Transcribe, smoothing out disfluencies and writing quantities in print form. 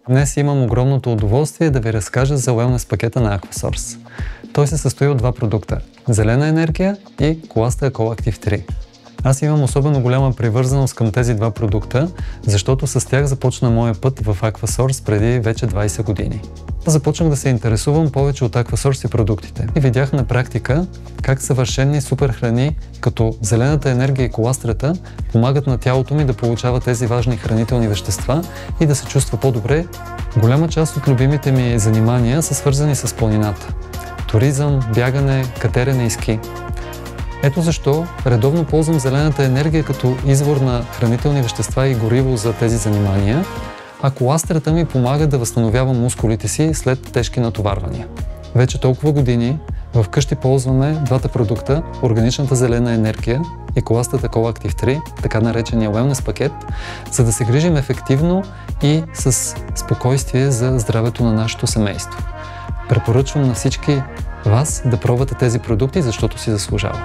Днес имам огромното удоволствие да ви разкажа за уелнес пакета на Aquasource. Той се състои от два продукта – зелена енергия и Colasta EcoActive 3. Аз имам особено голяма привързаност към тези два продукта, защото с тях започна моя път в Aquasource преди вече 20 години. Започнах да се интересувам повече от Aquasource и продуктите и видях на практика как съвършени супер храни, като зелената енергия и коластрата, помагат на тялото ми да получава тези важни хранителни вещества и да се чувства по-добре. Голяма част от любимите ми занимания са свързани с планината. Туризъм, бягане, катерене и ски. Ето защо редовно ползвам зелената енергия като извор на хранителни вещества и гориво за тези занимания, а коластрата ми помага да възстановявам мускулите си след тежки натоварвания. Вече толкова години вкъщи ползваме двата продукта, органичната зелена енергия и Colasta EcoActive 3, така наречения уелнес пакет, за да се грижим ефективно и с спокойствие за здравето на нашето семейство. Препоръчвам на всички вас да пробвате тези продукти, защото си заслужава.